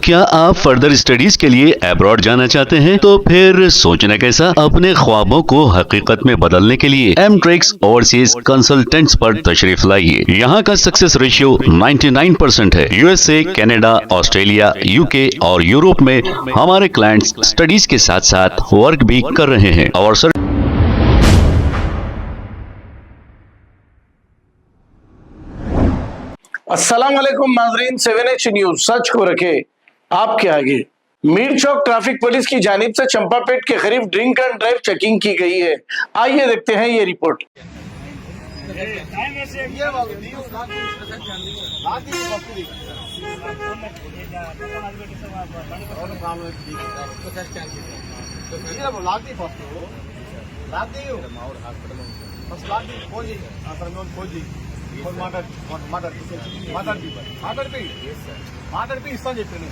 क्या आप further studies के लिए अब्रॉड जाना चाहते हैं? तो फिर सोचना कैसा, अपने ख्वाबों को हकीकत में बदलने के लिए एमट्रिक्स ओवरसीज कंसल्टेंट्स पर तशरीफ लाइए। यहाँ का सक्सेस रेशियो 99% है। यूएसए, कनाडा, ऑस्ट्रेलिया, यूके और यूरोप में हमारे क्लाइंट्स स्टडीज के साथ साथ वर्क भी कर रहे हैं और अस्सलाम वालेकुम नाजरीन, 7H न्यूज सच को रखे आपके आगे। मीर चौक ट्रैफिक पुलिस की जानिब से चंपापेट के करीब ड्रिंक एंड ड्राइव चेकिंग की गई है। आइए देखते हैं ये रिपोर्ट। మాట్లాడిపి ఇస్తాను చెప్పాను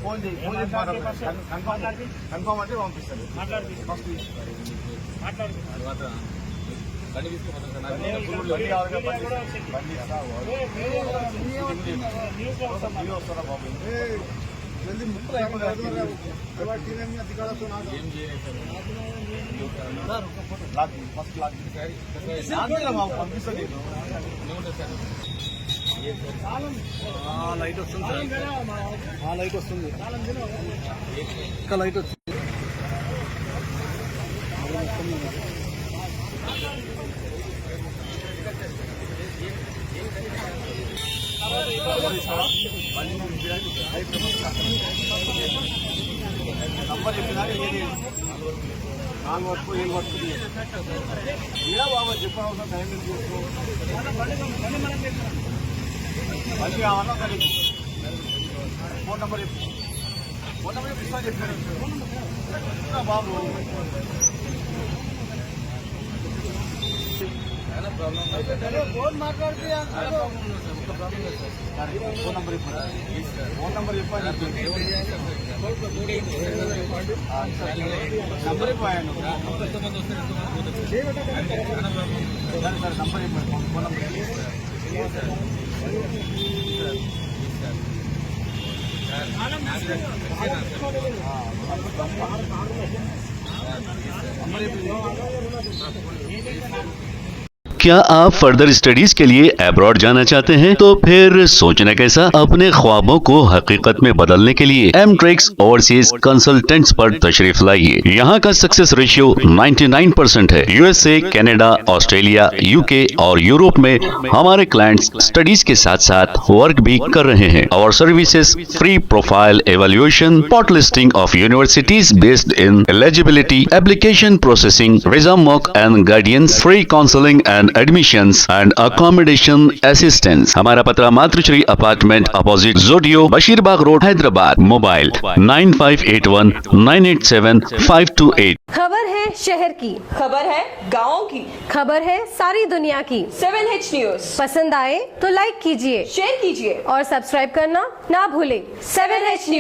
ఫోన్ చేయి కన్ఫర్మ్ అంటే పంపిస్తాను పంపిస్తుంది లైట్ వస్తుంది లైట్ వస్తుంది ఇంకా లైట్ వస్తుంది నంబర్ చెప్పినా ఏది 4 వరకు 7 వరకు ఇలా బాబా చెప్పనవసరం టైం చేసుకో మళ్ళీ కావాలా ఫోన్ నెంబర్ ఇస్తా చెప్పాను బాబు ఫోన్ మాట్లాడితే ఫోన్ నెంబర్ చెప్పాను నంబర్ ఇవ్వాను నంబర్ ఇవ్వండి ఫోన్ क्या आप फर्दर स्टडीज के लिए अब्रॉड जाना चाहते हैं? तो फिर सोचना कैसा, अपने ख्वाबों को हकीकत में बदलने के लिए एमट्रिक्स ओवरसीज कंसल्टेंट्स पर तशरीफ लाइए। यहाँ का सक्सेस रेशियो 99% है। यूएसए, कनाडा, ऑस्ट्रेलिया, यूके और यूरोप में हमारे क्लाइंट्स स्टडीज के साथ साथ वर्क भी कर रहे हैं और services free profile evaluation, spot listing of universities based in eligibility, application processing, visa mock and guidance, free counselling and admissions and accommodation assistance. हमारा पता मातृश्री अपार्टमेंट अपोजिट जोडियो, बशीरबाग रोड, हैदराबाद। मोबाइल 9581987528। खबर है शहर की, खबर है गाँव की, खबर है सारी दुनिया की। 7H न्यूज पसंद आए तो लाइक कीजिए, शेयर कीजिए और सब्सक्राइब करना ना भूलें। 7H news.